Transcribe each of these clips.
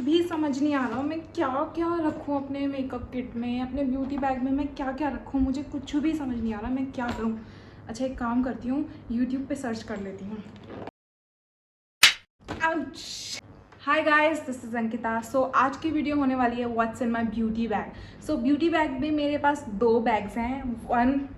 भी समझ नहीं आ रहा मैं क्या क्या रखूँ अपने मेकअप किट में, अपने ब्यूटी बैग में मैं क्या क्या रखूँ। मुझे कुछ भी समझ नहीं आ रहा मैं क्या करूँ। अच्छा एक काम करती हूँ, यूट्यूब पे सर्च कर लेती हूँ। Hi guys, this is Ankita. So आज की वीडियो होने वाली है what's in my beauty bag. So beauty bag में मेरे पास दो बैग्स हैं।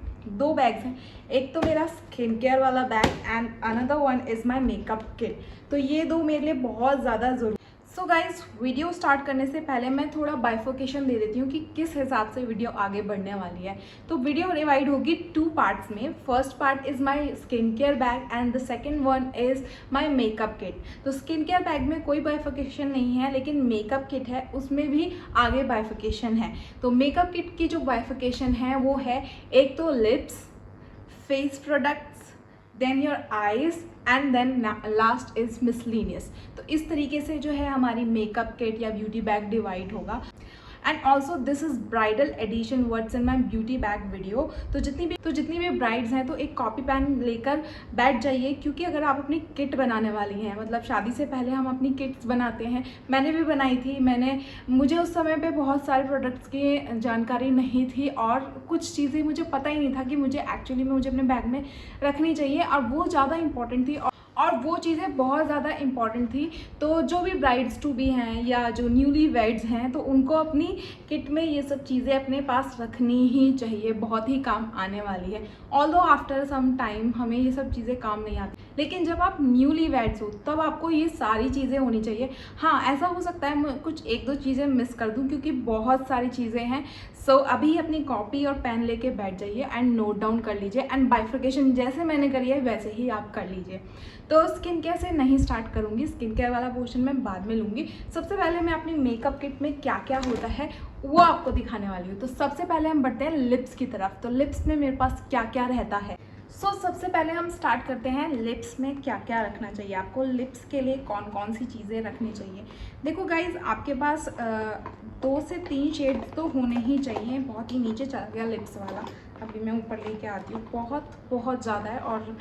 एक तो मेरा स्किन केयर वाला bag and another one is my makeup kit. तो ये दो मेरे लिए बहुत ज़्यादा ज़रूरी। सो गाइज, वीडियो स्टार्ट करने से पहले मैं थोड़ा बाइफोकेशन दे देती हूँ कि किस हिसाब से वीडियो आगे बढ़ने वाली है। तो वीडियो डिवाइड होगी 2 पार्ट्स में। First part is my skin care bag and the second one is my makeup kit. तो स्किन केयर बैग में कोई बाइफोकेशन नहीं है, लेकिन मेकअप किट है उसमें भी आगे बाइफोकेशन है। तो मेकअप किट की जो बाइफोकेशन है वो है, एक तो lips, face products, then your eyes and then last is miscellaneous. तो इस तरीके से जो है हमारी मेकअप किट या ब्यूटी बैग डिवाइड होगा। And also this is bridal edition what's in my beauty bag video. तो जितनी भी ब्राइड्स हैं तो एक कॉपी पेन लेकर बैठ जाइए, क्योंकि अगर आप अपनी किट बनाने वाली हैं, मतलब शादी से पहले हम अपनी किट्स बनाते हैं, मैंने भी बनाई थी। मुझे उस समय पे बहुत सारे प्रोडक्ट्स की जानकारी नहीं थी और कुछ चीज़ें मुझे पता ही नहीं था कि मुझे एक्चुअली में मुझे अपने बैग में रखनी चाहिए, और वो ज़्यादा इंपॉर्टेंट थी और वो चीज़ें बहुत ज़्यादा इंपॉर्टेंट थी। तो जो भी ब्राइड्स टू बी हैं या जो न्यूली वेड्स हैं, तो उनको अपनी किट में ये सब चीज़ें अपने पास रखनी ही चाहिए, बहुत ही काम आने वाली है। ऑल्दो आफ्टर सम टाइम हमें ये सब चीज़ें काम नहीं आती, लेकिन जब आप न्यूली वेड्स हो तब आपको ये सारी चीज़ें होनी चाहिए। हाँ, ऐसा हो सकता है मैं कुछ एक दो चीज़ें मिस कर दूँ, क्योंकि बहुत सारी चीज़ें हैं। सो अभी अपनी कॉपी और पेन लेके बैठ जाइए एंड नोट डाउन कर लीजिए, एंड बाइफिकेशन जैसे मैंने करी है वैसे ही आप कर लीजिए। तो स्किन केयर से नहीं स्टार्ट करूँगी, स्किन केयर वाला पोर्शन मैं बाद में लूँगी। सबसे पहले मैं अपनी मेकअप किट में क्या क्या होता है वो आपको दिखाने वाली हूँ। तो सबसे पहले हम बढ़ते हैं लिप्स की तरफ। तो लिप्स में मेरे पास क्या क्या रहता है। सबसे पहले हम स्टार्ट करते हैं लिप्स में क्या क्या रखना चाहिए आपको। लिप्स के लिए कौन कौन सी चीज़ें रखनी चाहिए। देखो गाइज, आपके पास 2 से 3 शेड तो होने ही चाहिए। बहुत ही नीचे चल गया लिप्स वाला, अभी मैं ऊपर लेके आती हूँ। बहुत ज़्यादा है, और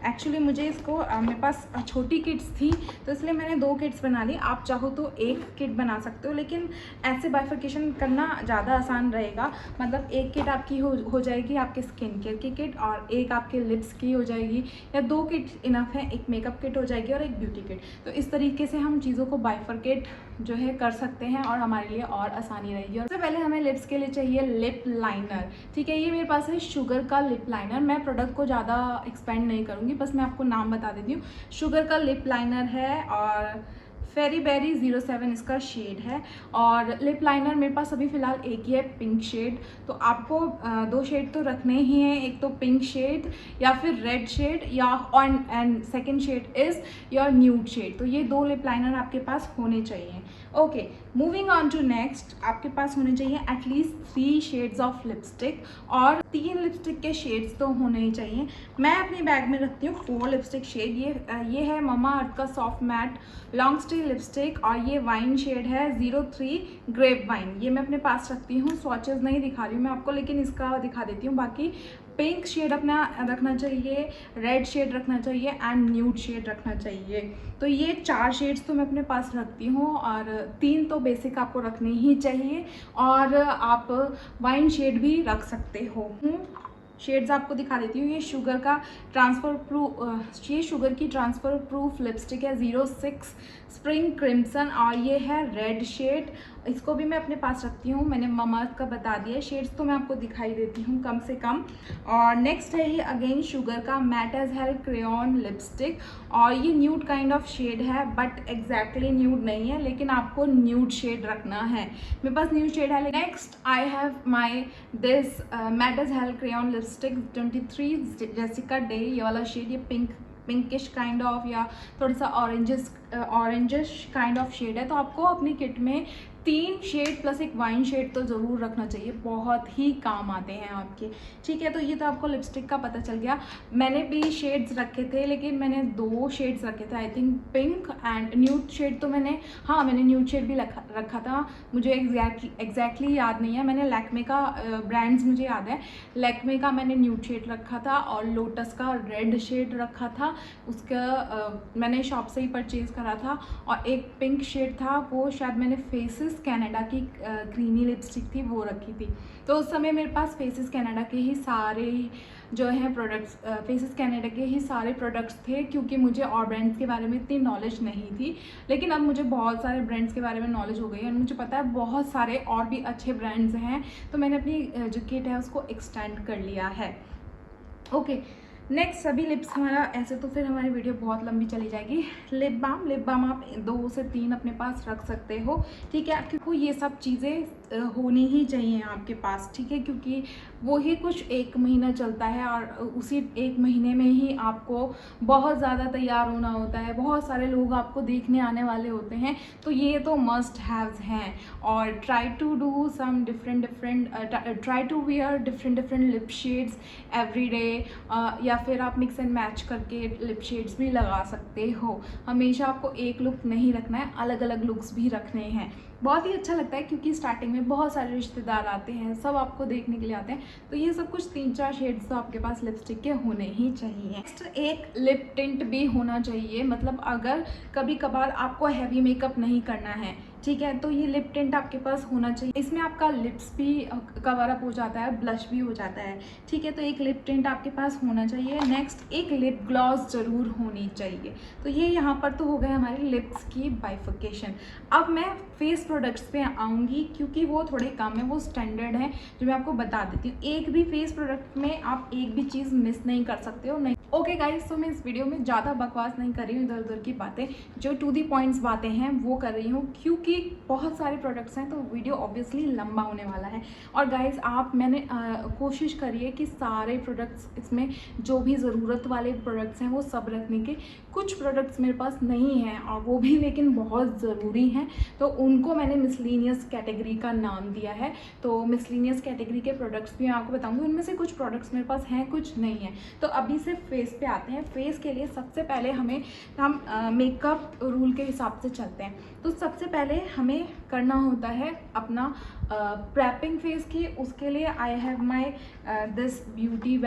एक्चुअली मुझे इसको मेरे पास छोटी किट्स थी तो इसलिए मैंने 2 किट्स बना ली। आप चाहो तो 1 किट बना सकते हो, लेकिन ऐसे बाइफिकेशन करना ज़्यादा आसान रहेगा। मतलब 1 किट आपकी हो जाएगी आपके स्किन केयर की किट, और 1 आपके लिप्स की हो जाएगी, या 2 किट इनफ है, 1 मेकअप किट हो जाएगी और 1 ब्यूटी किट। तो इस तरीके से हम चीज़ों को बाइफरकेट जो है कर सकते हैं और हमारे लिए और आसानी रहेगी। और सबसे पहले हमें लिप्स के लिए चाहिए लिप लाइनर। ठीक है, ये मेरे पास है शुगर का लिप लाइनर। मैं प्रोडक्ट को ज़्यादा एक्सपेंड नहीं करूँगी, बस मैं आपको नाम बता देती हूँ। शुगर का लिप लाइनर है और फेरी बेरी 07 इसका शेड है। और लिप लाइनर मेरे पास अभी फ़िलहाल एक ही है, पिंक शेड। तो आपको 2 शेड तो रखने ही हैं, एक तो पिंक शेड या फिर रेड शेड, या and second shade is your nude shade. तो ये 2 लिप लाइनर आपके पास होने चाहिए। Okay, moving on to next, आपके पास होने चाहिए एटलीस्ट 3 शेड्स ऑफ लिपस्टिक, और 3 लिपस्टिक के शेड्स तो होने ही चाहिए। मैं अपनी बैग में रखती हूँ 4 लिपस्टिक शेड। ये है ममा अर्थ का soft matte long stay lipstick, और ये वाइन शेड है 03 ग्रेप वाइन। ये मैं अपने पास रखती हूँ। स्वॉचेस नहीं दिखा रही हूँ मैं आपको, लेकिन इसका दिखा देती हूँ। बाकी पिंक शेड अपना रखना चाहिए, रेड शेड रखना चाहिए एंड न्यूड शेड रखना चाहिए। तो ये 4 शेड्स तो मैं अपने पास रखती हूँ, और 3 तो बेसिक आपको रखने ही चाहिए, और आप वाइन शेड भी रख सकते हो। शेड्स आपको दिखा देती हूँ। ये शुगर की ट्रांसफ़र प्रूफ लिपस्टिक है 06 स्प्रिंग क्रिम्सन, और ये है रेड शेड। इसको भी मैं अपने पास रखती हूँ। मैंने ममाअर्थ का बता दिया, शेड्स तो मैं आपको दिखाई देती हूँ कम से कम। और नेक्स्ट है ये अगेन शुगर का matte as hell crayon lipstick, और ये न्यूड काइंड ऑफ शेड है, बट एग्जैक्टली न्यूड नहीं है, लेकिन आपको न्यूड शेड रखना है। मेरे पास न्यूड शेड है। Next I have my this matte as hell crayon lipstick 23 Jessica Day. ये वाला शेड, ये पिंकिश काइंड ऑफ या थोड़ा सा ऑरेंजिश काइंड ऑफ शेड है। तो आपको अपनी किट में 3 शेड प्लस एक वाइन शेड तो ज़रूर रखना चाहिए, बहुत ही काम आते हैं आपके। ठीक है, तो ये तो आपको लिपस्टिक का पता चल गया। मैंने भी शेड्स रखे थे, लेकिन मैंने 2 शेड्स रखे थे, I think pink and nude shade. तो मैंने न्यूड शेड भी रखा था, मुझे एग्जैक्टली याद नहीं है। मैंने लैक्मे का ब्रांड्स मुझे याद है, लैक्मे का मैंने न्यूड शेड रखा था और लोटस का रेड शेड रखा था, उसका मैंने शॉप से ही परचेज़ करा था। और एक पिंक शेड था, वो शायद मैंने फेसेस कनाडा की क्रीमी लिपस्टिक थी वो रखी थी। तो उस समय मेरे पास फेसेस कनाडा के ही सारे जो हैं प्रोडक्ट्स, फेसेस कनाडा के ही सारे प्रोडक्ट्स थे, क्योंकि मुझे और ब्रांड्स के बारे में इतनी नॉलेज नहीं थी। लेकिन अब मुझे बहुत सारे ब्रांड्स के बारे में नॉलेज हो गई है और मुझे पता है बहुत सारे और भी अच्छे ब्रांड्स हैं, तो मैंने अपनी जो किट है उसको एक्सटेंड कर लिया है। ओके, नेक्स्ट सभी लिप्स हमारा, ऐसे तो फिर हमारी वीडियो बहुत लंबी चली जाएगी। लिप बाम आप 2 से 3 अपने पास रख सकते हो, ठीक है, क्योंकि ये सब चीज़ें होनी ही चाहिए आपके पास, ठीक है, क्योंकि वो ही कुछ 1 महीना चलता है और उसी 1 महीने में ही आपको बहुत ज़्यादा तैयार होना होता है, बहुत सारे लोग आपको देखने आने वाले होते हैं, तो ये तो मस्ट हैव्स हैं। और try to do some try to wear different lip shades every day, या फिर आप मिक्स एंड मैच करके लिप शेड्स भी लगा सकते हो। हमेशा आपको एक लुक नहीं रखना है, अलग अलग लुक्स भी रखने हैं। बहुत ही अच्छा लगता है क्योंकि स्टार्टिंग में बहुत सारे रिश्तेदार आते हैं, सब आपको देखने के लिए आते हैं, तो ये सब कुछ 3-4 शेड्स तो आपके पास लिपस्टिक के होने ही चाहिए। नेक्स्ट एक लिप टिंट भी होना चाहिए, मतलब अगर कभी कभार आपको हैवी मेकअप नहीं करना है, ठीक है, तो ये लिप टिंट आपके पास होना चाहिए। इसमें आपका लिप्स भी कवर अप हो जाता है, ब्लश भी हो जाता है, ठीक है, तो एक लिप टिंट आपके पास होना चाहिए। नेक्स्ट एक लिप ग्लॉस ज़रूर होनी चाहिए। तो ये यहाँ पर तो हो गए हमारे लिप्स की बाइफिकेशन। अब मैं फेस प्रोडक्ट्स पे आऊँगी क्योंकि वो थोड़े कम है, वो स्टैंडर्ड है, जो मैं आपको बता देती हूँ। एक भी फेस प्रोडक्ट में आप एक भी चीज़ मिस नहीं कर सकते हो। नहीं, ओके गाइस, तो मैं इस वीडियो में ज़्यादा बकवास नहीं कर रही हूँ, इधर उधर की बातें, जो टू दी पॉइंट्स बातें हैं वो कर रही हूँ, क्योंकि बहुत सारे प्रोडक्ट्स हैं तो वीडियो ऑब्वियसली लंबा होने वाला है। और गाइस मैंने कोशिश करी है कि सारे प्रोडक्ट्स, इसमें जो भी ज़रूरत वाले प्रोडक्ट्स हैं वो सब रखने के। कुछ प्रोडक्ट्स मेरे पास नहीं हैं और वो भी लेकिन बहुत ज़रूरी हैं, तो उनको मैंने मिसलीनियस कैटेगरी का नाम दिया है। तो मिसलीनियस कैटेगरी के प्रोडक्ट्स भी मैं आपको बताऊंगी, उनमें से कुछ प्रोडक्ट्स मेरे पास हैं, कुछ नहीं है। तो अभी से फेस पे आते हैं। फेस के लिए सबसे पहले हम मेकअप रूल के हिसाब से चलते हैं। तो सबसे पहले हमें करना होता है अपना प्रैपिंग फेस की। उसके लिए आई हैव माई दिस ब्यूटी,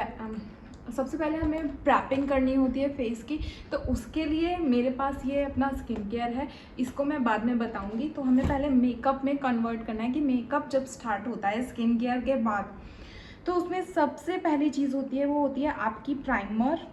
सबसे पहले हमें प्रैपिंग करनी होती है फेस की, तो उसके लिए मेरे पास ये अपना स्किन केयर है, इसको मैं बाद में बताऊंगी। तो हमें पहले मेकअप में कन्वर्ट करना है कि मेकअप जब स्टार्ट होता है स्किन केयर के बाद, तो उसमें सबसे पहली चीज़ होती है वो होती है आपकी प्राइमर।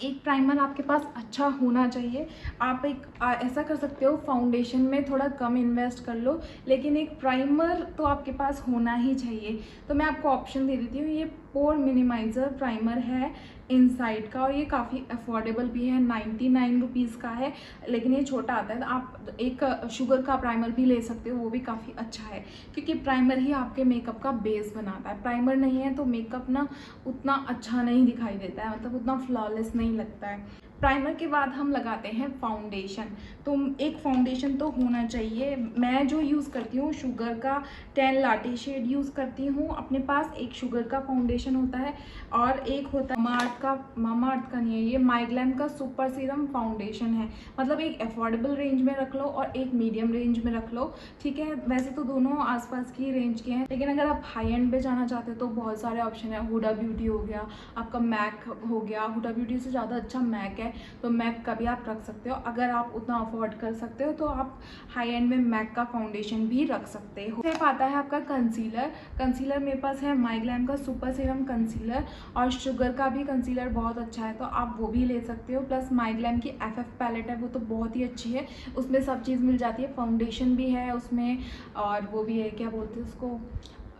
एक प्राइमर आपके पास अच्छा होना चाहिए। आप ऐसा कर सकते हो, फाउंडेशन में थोड़ा कम इन्वेस्ट कर लो, लेकिन एक प्राइमर तो आपके पास होना ही चाहिए। तो मैं आपको ऑप्शन दे देती हूँ, ये पोर मिनिमाइज़र प्राइमर है इनसाइड का, और ये काफ़ी अफोर्डेबल भी है, 99 रुपीज़ का है, लेकिन ये छोटा आता है। तो आप एक शुगर का प्राइमर भी ले सकते हो, वो भी काफ़ी अच्छा है, क्योंकि प्राइमर ही आपके मेकअप का बेस बनाता है। प्राइमर नहीं है तो मेकअप ना उतना अच्छा नहीं दिखाई देता है, मतलब उतना फ्लॉलेस नहीं लगता है। प्राइमर के बाद हम लगाते हैं फाउंडेशन। तो एक फाउंडेशन तो होना चाहिए। मैं जो यूज़ करती हूँ शुगर का 10 लाटे शेड यूज़ करती हूँ। अपने पास एक शुगर का फाउंडेशन होता है और एक होता है मामा अर्थ का नहीं है, ये माइग्लैम का सुपर सीरम फाउंडेशन है। मतलब एक अफोर्डेबल रेंज में रख लो और एक मीडियम रेंज में रख लो, ठीक है। वैसे तो दोनों आसपास की रेंज के हैं, लेकिन अगर आप हाई एंड पे जाना चाहते हो तो बहुत सारे ऑप्शन है। हुडा ब्यूटी हो गया, आपका मैक हो गया, हुडा ब्यूटी से ज़्यादा अच्छा मैक है, तो मैक का भी आप रख सकते हो। अगर आप उतना अफोर्ड कर सकते हो तो आप हाई एंड में मैक का फाउंडेशन भी रख सकते हो। फिर आता है आपका कंसीलर मेरे पास है माइग्लैम का सुपर सीरम कंसीलर, और शुगर का भी कंसीलर बहुत अच्छा है, तो आप वो भी ले सकते हो। प्लस माइग्लैम की FF पैलेट है, वो तो बहुत ही अच्छी है, उसमें सब चीज़ मिल जाती है, फाउंडेशन भी है उसमें, और वो भी है, क्या बोलते हैं उसको,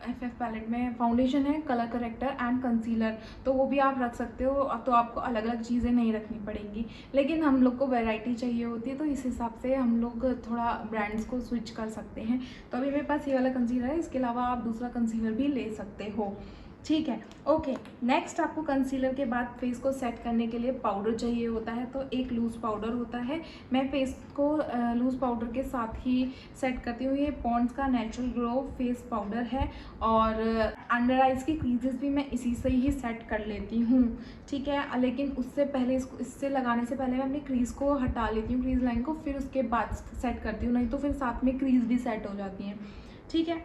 FF पैलेट में फाउंडेशन है, कलर करेक्टर एंड कंसीलर, तो वो भी आप रख सकते हो। तो आपको अलग अलग चीज़ें नहीं रखनी पड़ेंगी, लेकिन हम लोग को वैरायटी चाहिए होती है, तो इस हिसाब से हम लोग थोड़ा ब्रांड्स को स्विच कर सकते हैं। तो अभी मेरे पास ये वाला कंसीलर है, इसके अलावा आप दूसरा कंसीलर भी ले सकते हो। ठीक है। ओके, नेक्स्ट आपको कंसीलर के बाद फेस को सेट करने के लिए पाउडर चाहिए होता है। तो एक लूज़ पाउडर होता है, मैं फेस को लूज़ पाउडर के साथ ही सेट करती हूँ। ये पॉन्ड्स का नेचुरल ग्लो फेस पाउडर है और अंडर आइज़ की क्रीजेस भी मैं इसी से ही सेट कर लेती हूँ, ठीक है। लेकिन उससे पहले इससे लगाने से पहले मैं अपनी क्रीज को हटा लेती हूँ, क्रीज लाइन को, फिर उसके बाद सेट करती हूँ, नहीं तो फिर साथ में क्रीज भी सेट हो जाती हैं, ठीक है।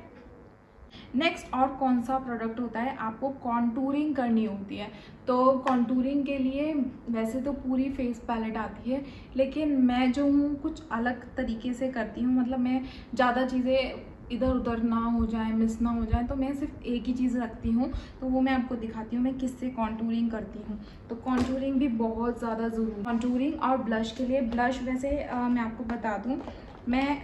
नेक्स्ट और कौन सा प्रोडक्ट होता है, आपको कॉन्टूरिंग करनी होती है। तो कॉन्टूरिंग के लिए वैसे तो पूरी फेस पैलेट आती है, लेकिन मैं जो हूँ कुछ अलग तरीके से करती हूँ। मतलब मैं ज़्यादा चीज़ें इधर उधर ना हो जाए, मिस ना हो जाए, तो मैं सिर्फ एक ही चीज़ रखती हूँ। तो वो मैं आपको दिखाती हूँ मैं किससे कॉन्टूरिंग करती हूँ। तो कॉन्टूरिंग भी बहुत ज़्यादा ज़रूरी। कॉन्टूरिंग और ब्लश के लिए, ब्लश वैसे मैं आपको बता दूँ, मैं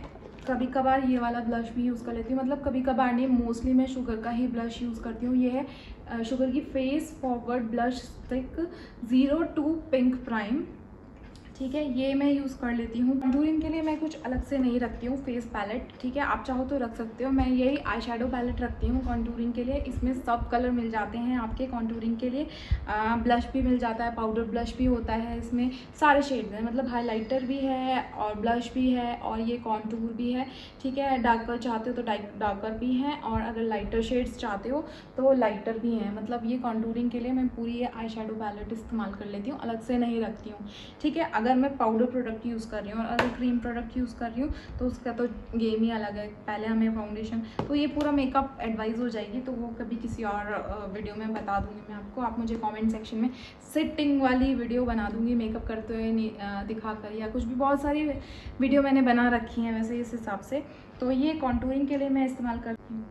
कभी कभार ये वाला ब्लश भी यूज़ कर लेती हूँ। मतलब कभी कभार नहीं, मोस्टली मैं शुगर का ही ब्लश यूज़ करती हूँ। ये है शुगर की face forward blush stick 02 pink prime, ठीक है। ये मैं यूज़ कर लेती हूँ। कॉन्टूरिंग के लिए मैं कुछ अलग से नहीं रखती हूँ फेस पैलेट, ठीक है। आप चाहो तो रख सकते हो। मैं यही आई शेडो पैलेट रखती हूँ कॉन्टूरिंग के लिए। इसमें सब कलर मिल जाते हैं आपके कॉन्टूरिंग के लिए। ब्लश भी मिल जाता है, पाउडर ब्लश भी होता है इसमें, सारे शेड्स हैं। मतलब हाइलाइटर भी है और ब्लश भी है और ये कॉन्टूर भी है, ठीक है। डार्कर चाहते हो तो डार्कर भी हैं, और अगर लाइटर शेड्स चाहते हो तो लाइटर भी हैं। मतलब ये कॉन्टूरिंग के लिए मैं पूरी ये आई शेडो पैलेट इस्तेमाल कर लेती हूँ, अलग से नहीं रखती हूँ, ठीक है। अगर मैं पाउडर प्रोडक्ट यूज़ कर रही हूँ और अगर क्रीम प्रोडक्ट यूज़ कर रही हूँ तो उसका तो गेम ही अलग है। पहले हमें फाउंडेशन, तो ये पूरा मेकअप एडवाइस हो जाएगी, तो वो कभी किसी और वीडियो में बता दूँगी मैं आपको। आप मुझे कमेंट सेक्शन में सिटिंग वाली वीडियो बना दूँगी मेकअप करते हुए दिखा कर, या कुछ भी, बहुत सारी वीडियो मैंने बना रखी हैं वैसे इस हिसाब से। तो ये कॉन्टूरिंग के लिए मैं इस्तेमाल करती हूँ।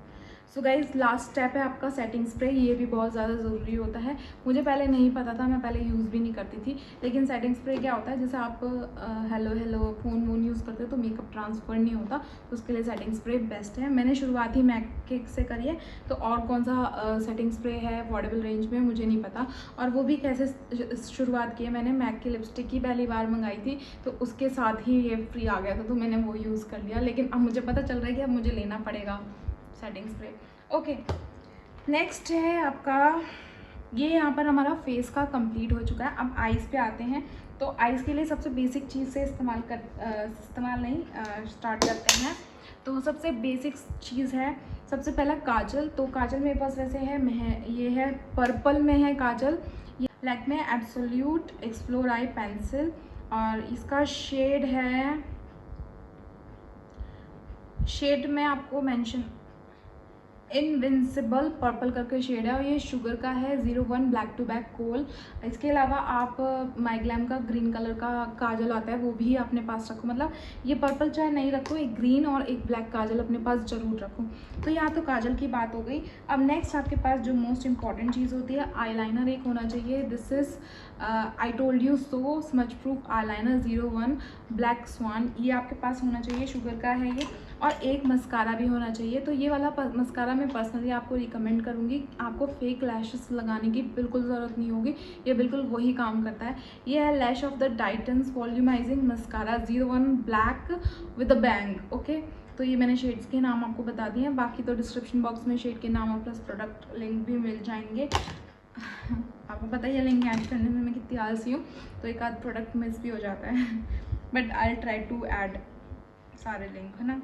सो गाइज, लास्ट स्टेप है आपका सेटिंग स्प्रे। ये भी बहुत ज़्यादा ज़रूरी होता है। मुझे पहले नहीं पता था, मैं पहले यूज़ भी नहीं करती थी, लेकिन सेटिंग स्प्रे क्या होता है, जैसे आप हेलो फ़ोन वोन यूज़ करते हो तो मेकअप ट्रांसफ़र नहीं होता, तो उसके लिए सेटिंग स्प्रे बेस्ट है। मैंने शुरुआत ही मैक से करी है, तो और कौन सा सेटिंग स्प्रे है अफोर्डेबल रेंज में मुझे नहीं पता। और वो भी कैसे शुरुआत की है, मैंने मैक की लिपस्टिक ही पहली बार मंगाई थी, तो उसके साथ ही ये फ्री आ गया था, तो मैंने वो यूज़ कर लिया। लेकिन अब मुझे पता चल रहा है कि अब मुझे लेना पड़ेगा सेटिंग स्प्रे। ओके, नेक्स्ट है आपका, ये यहाँ पर हमारा फेस का कंप्लीट हो चुका है। अब आइज़ पे आते हैं। तो आइज़ के लिए सबसे बेसिक चीज़ से स्टार्ट करते हैं। तो सबसे बेसिक चीज़ है सबसे पहला काजल। तो काजल मेरे पास वैसे है, ये है पर्पल में है काजल, ये लैक्मे एब्सोल्यूट एक्सप्लोर आई पेंसिल, और इसका शेड मैं आपको मेंशन, इनविंसिबल पर्पल करके शेड है, और ये शुगर का है 01 ब्लैक टू बैक कोल। इसके अलावा आप माइग्लैम का ग्रीन कलर का काजल आता है, वो भी अपने पास रखो। मतलब ये पर्पल चाहे नहीं रखो, एक ग्रीन और एक ब्लैक काजल अपने पास ज़रूर रखो। तो यहाँ तो काजल की बात हो गई। अब नेक्स्ट आपके पास जो मोस्ट इंपॉर्टेंट चीज़ होती है, आईलाइनर एक होना चाहिए। This is I told you so smudge proof eyeliner 01 black swan, ये आपके पास होना चाहिए, शुगर का है ये। और एक मस्कारा भी होना चाहिए। तो ये वाला मस्कारा मैं पर्सनली आपको रिकमेंड करूँगी। आपको फेक लैशेस लगाने की बिल्कुल ज़रूरत नहीं होगी, ये बिल्कुल वही काम करता है। ये है lash of the titans volumizing mascara 01 black with a bang, okay. तो ये मैंने शेड्स के नाम आपको बता दिए हैं, बाकी तो डिस्क्रिप्शन बॉक्स में शेड के नाम और प्लस प्रोडक्ट लिंक भी मिल जाएंगे। आपको पता ही है लिंक ऐड करने में मैं कितनी आलसी हूँ, तो एक आध प्रोडक्ट मिस भी हो जाता है, but I try to add सारे लिंक, है ना।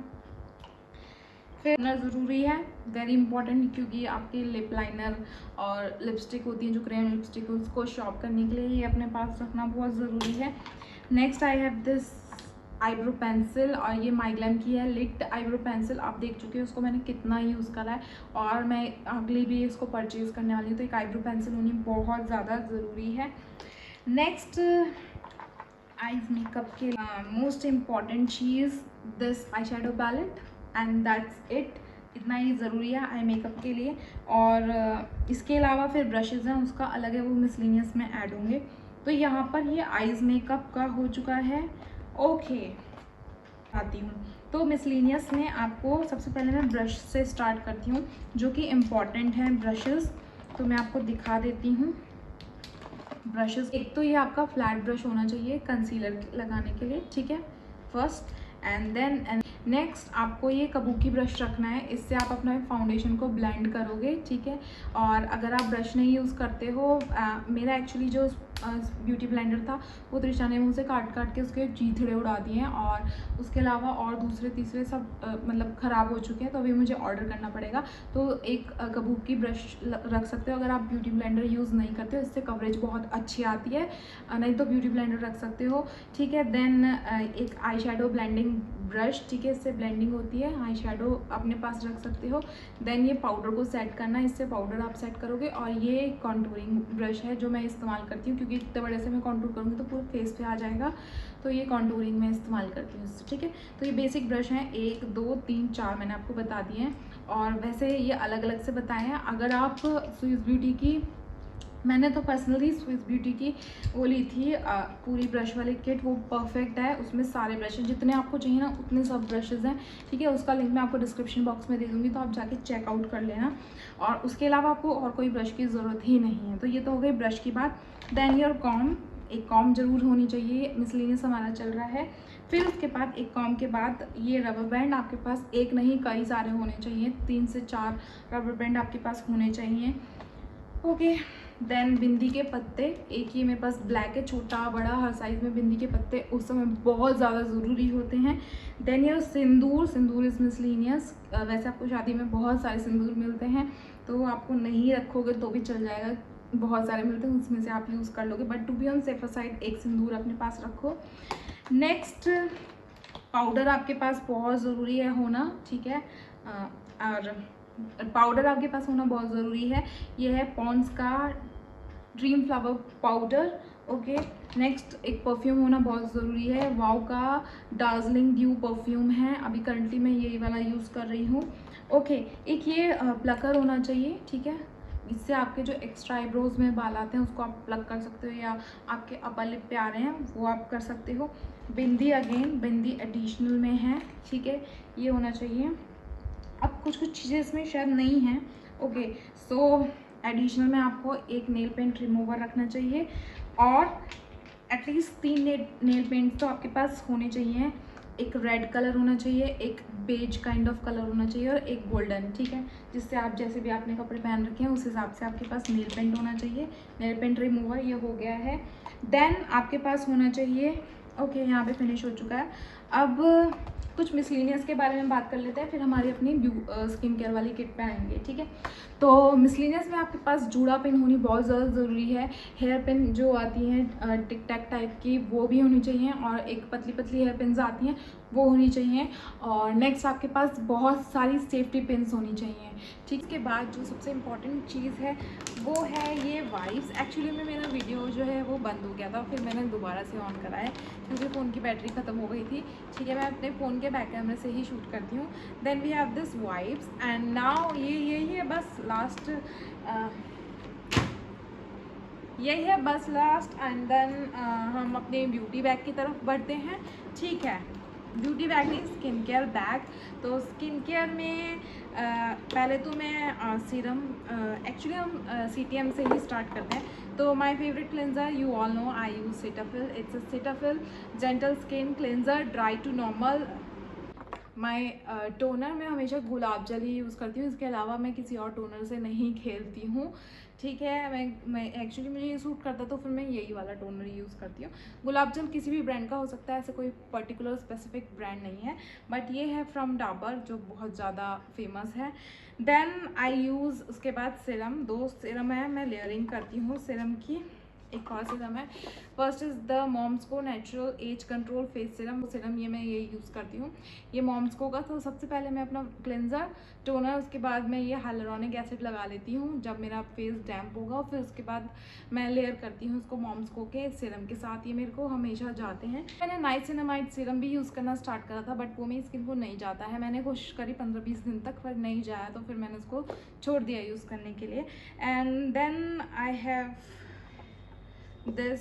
फिर ज़रूरी है, वेरी इंपॉर्टेंट, क्योंकि आपकी लिप लाइनर और लिपस्टिक होती है जो क्रेयन लिपस्टिक, उसको शॉप करने के लिए ये अपने पास रखना बहुत ज़रूरी है। Next I have this eyebrow pencil, और ये माइग्लैम की है लिट आईब्रो पेंसिल। आप देख चुके हो उसको मैंने कितना यूज़ करा है, और मैं अगली भी इसको परचेज़ करने वाली हूँ। तो एक आईब्रो पेंसिल होनी बहुत ज़्यादा ज़रूरी है। नेक्स्ट आईज मेकअप के मोस्ट इम्पॉर्टेंट चीज़, this eye shadow palette, and that's it. इतना ही ज़रूरी है आई मेकअप के लिए। और इसके अलावा फिर ब्रशेज़ हैं, उसका अलग है, वो मिसलिनियस में ऐड होंगे। तो यहाँ पर ये आईज मेकअप का हो चुका है। ओके, आती हूँ। तो मिसलिनियस में आपको सबसे पहले मैं ब्रश से स्टार्ट करती हूँ, जो कि इम्पॉर्टेंट है ब्रशेज़। तो मैं आपको दिखा देती हूँ ब्रशेज़। एक तो ये आपका फ्लैट ब्रश होना चाहिए कंसीलर लगाने के लिए, ठीक है, फर्स्ट। एंड देन नेक्स्ट आपको ये कबूकी ब्रश रखना है, इससे आप अपना फाउंडेशन को ब्लेंड करोगे, ठीक है। और अगर आप ब्रश नहीं यूज़ करते हो, मेरा एक्चुअली जो ब्यूटी ब्लेंडर था वो त्रिशा ने मुझसे काट के उसके चीथड़े उड़ा दिए हैं, और उसके अलावा और दूसरे तीसरे सब मतलब ख़राब हो चुके हैं, तो अभी मुझे ऑर्डर करना पड़ेगा। तो एक कबूकी ब्रश रख सकते हो अगर आप ब्यूटी ब्लेंडर यूज़ नहीं करते हो, इससे कवरेज बहुत अच्छी आती है। नहीं तो ब्यूटी ब्लेंडर रख सकते हो, ठीक है। देन एक आई शेडो ब्लेंडिंग ब्रश, ठीक है, इससे ब्लेंडिंग होती है, आई शेडो अपने पास रख सकते हो। देन ये पाउडर को सेट करना है, इससे पाउडर आप सेट करोगे। और ये कॉन्टूरिंग ब्रश है जो मैं इस्तेमाल करती हूँ, क्योंकि इतने बड़े से मैं कॉन्टूर करूँगी तो पूरे फेस पे आ जाएगा, तो ये कॉन्टूरिंग में इस्तेमाल करती हूँ इससे, ठीक है। तो ये बेसिक ब्रश हैं, 1 2 3 4 मैंने आपको बता दिए हैं, और वैसे ये अलग अलग से बताए हैं। अगर आप स्विस ब्यूटी की, मैंने तो पर्सनली स्विस ब्यूटी की वो ली थी पूरी ब्रश वाली किट, वो परफेक्ट है, उसमें सारे ब्रशेज जितने आपको चाहिए ना उतने सब ब्रशेज़ हैं, ठीक है। उसका लिंक मैं आपको डिस्क्रिप्शन बॉक्स में दे दूँगी, तो आप जाके चेकआउट कर लेना। और उसके अलावा आपको और कोई ब्रश की ज़रूरत ही नहीं है। तो ये तो हो गई ब्रश की बात। देन योर कॉम, एक कॉम ज़रूर होनी चाहिए, मिसलिनियस हमारा चल रहा है। फिर उसके बाद एक कॉम के बाद ये रबर बैंड आपके पास एक नहीं कई सारे होने चाहिए, 3 से 4 रबर बैंड आपके पास होने चाहिए, ओके। देन बिंदी के पत्ते, एक ये मेरे पास ब्लैक है, छोटा बड़ा हर साइज़ में बिंदी के पत्ते उस समय बहुत ज़्यादा ज़रूरी होते हैं। देन ये सिंदूर, सिंदूर इज़ मिसलिनियस, वैसे आपको शादी में बहुत सारे सिंदूर मिलते हैं, तो आपको नहीं रखोगे तो भी चल जाएगा, बहुत सारे मिलते हैं उसमें से आप यूज़ कर लोगे, but to be on safer side एक सिंदूर अपने पास रखो। नेक्स्ट पाउडर आपके पास बहुत ज़रूरी है होना, ठीक है। और पाउडर आपके पास होना बहुत ज़रूरी है, ये है पॉन्ड्स का dream flower powder, okay. Next एक परफ्यूम होना बहुत ज़रूरी है, वाव का डार्जिलिंग ड्यू परफ्यूम है, अभी करंटली मैं यही वाला यूज़ कर रही हूँ, ओके। एक ये प्लकर होना चाहिए, ठीक है, इससे आपके जो एक्स्ट्रा आईब्रोज में बाल आते हैं उसको आप प्लग कर सकते हो, या आपके अपर लिप पे आ रहे हैं वो आप कर सकते हो। बिंदी, अगेन बिंदी एडिशनल में है, ठीक है, ये होना चाहिए। अब कुछ चीज़ें इसमें शायद नहीं हैं, ओके। सो एडिशनल में आपको एक नेल पेंट रिमूवर रखना चाहिए, और एटलीस्ट 3 नेल पेंट तो आपके पास होने चाहिए। एक रेड कलर होना चाहिए, एक बेज काइंड ऑफ कलर होना चाहिए, और एक गोल्डन, ठीक है, जिससे आप जैसे भी आपने कपड़े पहन रखे हैं उस हिसाब से आपके पास नेल पेंट होना चाहिए। नेल पेंट रिमूवर ये हो गया है। देन आपके पास होना चाहिए, ओके, यहाँ पे फिनिश हो चुका है। अब कुछ मिसलिनियस के बारे में बात कर लेते हैं, फिर हमारी अपनी स्किन केयर वाली किट पे आएंगे, ठीक है। तो मिसलिनियस में आपके पास जूड़ा पिन होनी बहुत ज़्यादा ज़रूरी है, हेयर पिन जो आती हैं टिक टैक टाइप की वो भी होनी चाहिए, और एक पतली पतली हेयर पिन्स आती हैं वो होनी चाहिए। और नेक्स्ट आपके पास बहुत सारी सेफ्टी पिन्स होनी चाहिए, ठीक। इसके बाद जो सबसे इम्पॉर्टेंट चीज़ है वो है ये वाइप्स। एक्चुअली में मेरा वीडियो जो है वो बंद हो गया था, फिर मैंने दोबारा से ऑन करा है क्योंकि फ़ोन की बैटरी ख़त्म हो गई थी, ठीक है। मैं अपने फ़ोन के बैक कैमरे से ही शूट करती हूँ। Then we have this wipes, and now यही है बस लास्ट, यही है बस लास्ट, एंड देन हम अपने ब्यूटी बैग की तरफ बढ़ते हैं, ठीक है। ब्यूटी बैग नहीं, स्किन केयर बैग। तो स्किन केयर में पहले तो मैं सीरम, एक्चुअली हम CTM से ही स्टार्ट करते हैं। तो my favourite cleanser, you all know I use Cetaphil, it's a Cetaphil gentle skin cleanser, dry to normal. My toner मैं हमेशा गुलाब जल ही यूज़ करती हूँ, इसके अलावा मैं किसी और टोनर से नहीं खेलती हूँ, ठीक है। मैं एक्चुअली मुझे ये सूट करता तो फिर मैं यही वाला टोनर यूज़ करती हूँ। गुलाब जल किसी भी ब्रांड का हो सकता है, ऐसे कोई पर्टिकुलर स्पेसिफिक ब्रांड नहीं है, बट ये है फ्रॉम डाबर जो बहुत ज़्यादा फेमस है। देन आई यूज़, उसके बाद सीरम, 2 सीरम है, मैं लेयरिंग करती हूँ सीरम की। एक और सीरम है, first is the moms co natural age control face serum, serum ये मैं ये यूज़ करती हूँ, ये मॉम्सको का। तो सबसे पहले मैं अपना क्लेंजर, टोनर, उसके बाद मैं ये हाइलुरोनिक एसिड लगा लेती हूँ जब मेरा फेस डैम्प होगा, फिर उसके बाद मैं लेयर करती हूँ उसको मॉम्सको के सीरम के साथ। ये मेरे को हमेशा जाते हैं। मैंने नाइसिनामाइड सीरम भी यूज़ करना स्टार्ट करा था, बट वो मेरी स्किन को नहीं जाता है। मैंने कोशिश करी 15-20 दिन तक, पर नहीं जाया, तो फिर मैंने उसको छोड़ दिया यूज़ करने के लिए। And then I have this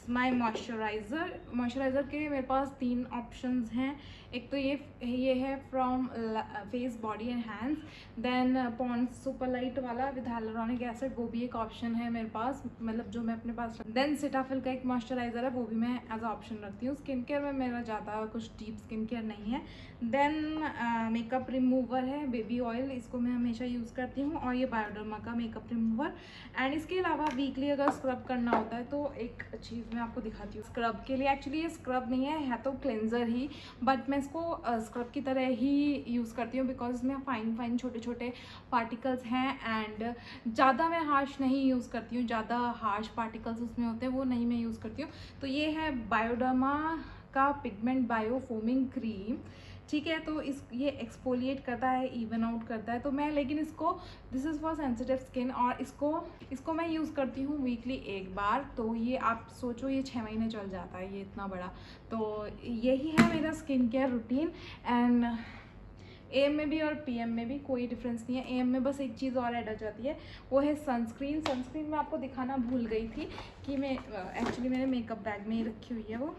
my moisturiser के मेरे पास 3 ऑप्शंस हैं। एक तो ये है from face body and hands, then Pond's super light वाला विद हाइलुरोनिक एसिड, वो भी एक ऑप्शन है मेरे पास, मतलब जो मैं अपने पास। देन सिटाफिल का एक मॉइस्चराइज़र है, वो भी मैं एज अ ऑप्शन रखती हूँ। स्किन केयर में मेरा ज़्यादा कुछ डीप स्किन केयर नहीं है। देन मेकअप रिमूवर है बेबी ऑयल, इसको मैं हमेशा यूज़ करती हूँ, और ये बायोडर्मा का मेकअप रिमूवर। एंड इसके अलावा वीकली अगर स्क्रब करना होता है तो एक चीज़ मैं आपको दिखाती हूँ स्क्रब के लिए। एक्चुअली ये स्क्रब नहीं है तो क्लेंजर ही, बट मैं इसको स्क्रब की तरह ही यूज़ करती हूँ, बिकॉज इसमें फाइन छोटे छोटे पार्टिकल्स हैं एंड ज़्यादा मैं हार्श नहीं यूज़ करती हूँ, ज़्यादा हार्श पार्टिकल्स उसमें होते हैं वो नहीं मैं यूज़ करती हूँ। तो ये है बायोडर्मा का पिगमेंट बायो फोमिंग क्रीम, ठीक है। तो ये एक्सफोलिएट करता है, इवन आउट करता है। तो मैं लेकिन इसको, this is for sensitive skin, और इसको मैं यूज़ करती हूँ वीकली एक बार। तो ये आप सोचो ये 6 महीने चल जाता है, ये इतना बड़ा। तो यही है मेरा skin care routine. And AM में भी और PM में भी कोई डिफरेंस नहीं है। AM में बस एक चीज़ और ऐड हो जाती है, वो है सनस्क्रीन। सनस्क्रीन मैं आपको दिखाना भूल गई थी कि मैं एक्चुअली मेरे मेकअप बैग में ही रखी हुई है वो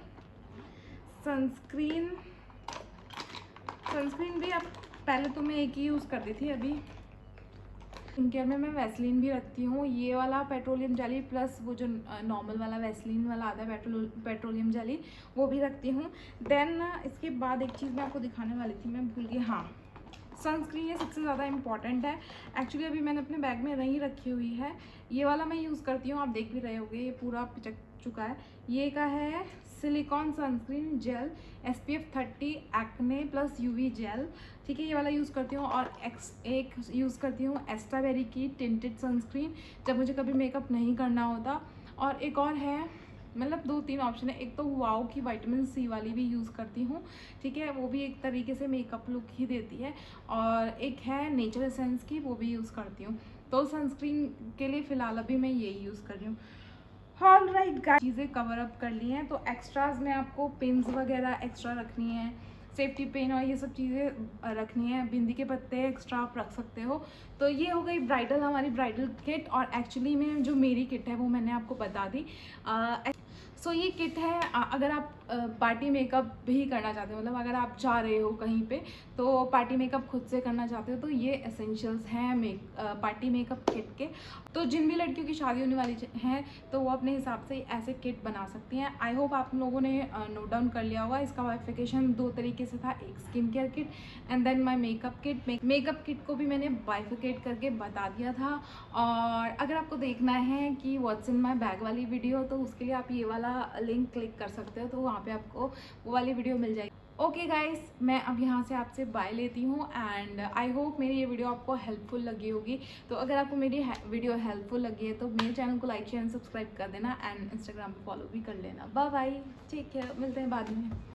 सनस्क्रीन भी। अब पहले तो मैं एक ही यूज़ करती थी, अभी स्किन केयर में मैं वैसलीन भी रखती हूँ, ये वाला पेट्रोलियम जेली प्लस वो जो नॉर्मल वाला वैसलीन वाला आता है पेट्रोलियम जेली, वो भी रखती हूँ। देन इसके बाद एक चीज़ मैं आपको दिखाने वाली थी, मैं भूल गई। हाँ, सनस्क्रीन ये सबसे ज़्यादा इंपॉर्टेंट है। एक्चुअली अभी मैंने अपने बैग में नहीं रखी हुई है, ये वाला मैं यूज़ करती हूँ, आप देख भी रहे होंगे ये पूरा पिचक चुका है। ये का है silicone sunscreen gel SPF 30 acne plus UV gel, ठीक है, ये वाला यूज़ करती हूँ। और एक यूज़ करती हूँ एस्टाबेरी की टिंटेड सनस्क्रीन, जब मुझे कभी मेकअप नहीं करना होता। और एक और है, मतलब 2-3 ऑप्शन है। एक तो वाओ की विटामिन C वाली भी यूज़ करती हूँ, ठीक है, वो भी एक तरीके से मेकअप लुक ही देती है। और एक है नेचर एसेंस की, वो भी यूज़ करती हूँ। तो सनस्क्रीन के लिए फ़िलहाल अभी मैं यही यूज़ कर रही हूँ। ऑल राइट गाइस, चीज़ें कवर अप कर ली हैं। तो एक्स्ट्राज में आपको पिन्स वगैरह एक्स्ट्रा रखनी है, सेफ्टी पिन और ये सब चीज़ें रखनी है। बिंदी के पत्ते एक्स्ट्रा आप रख सकते हो। तो ये हो गई हमारी ब्राइडल किट। और एक्चुअली में जो मेरी किट है वो मैंने आपको बता दी। सो ये किट है, अगर आप पार्टी मेकअप भी करना चाहते हो, मतलब अगर आप जा रहे हो कहीं पे तो पार्टी मेकअप खुद से करना चाहते हो, तो ये एसेंशियल्स हैं पार्टी मेकअप किट के। तो जिन भी लड़कियों की शादी होने वाली है तो वो अपने हिसाब से ऐसे किट बना सकती हैं। आई होप आप लोगों ने नोट डाउन कर लिया होगा। इसका बाइफिकेशन 2 तरीके से था, एक skin care kit and then my makeup kit. Makeup kit को भी मैंने बाइफिकेट करके बता दिया था। और अगर आपको देखना है कि व्हाट्स इन माई बैग वाली वीडियो, तो उसके लिए आप ये वाला लिंक क्लिक कर सकते हो, तो वहाँ पे आपको वो वाली वीडियो मिल जाएगी। ओके गाइस, मैं अब यहाँ से आपसे बाय लेती हूँ एंड आई होप मेरी ये वीडियो आपको हेल्पफुल लगी होगी। तो अगर आपको मेरी वीडियो हेल्पफुल लगी है तो मेरे चैनल को लाइक शेयर एंड सब्सक्राइब कर देना एंड इंस्टाग्राम पे फॉलो भी कर लेना। बाय बाय, टेक केयर, मिलते हैं बाद में।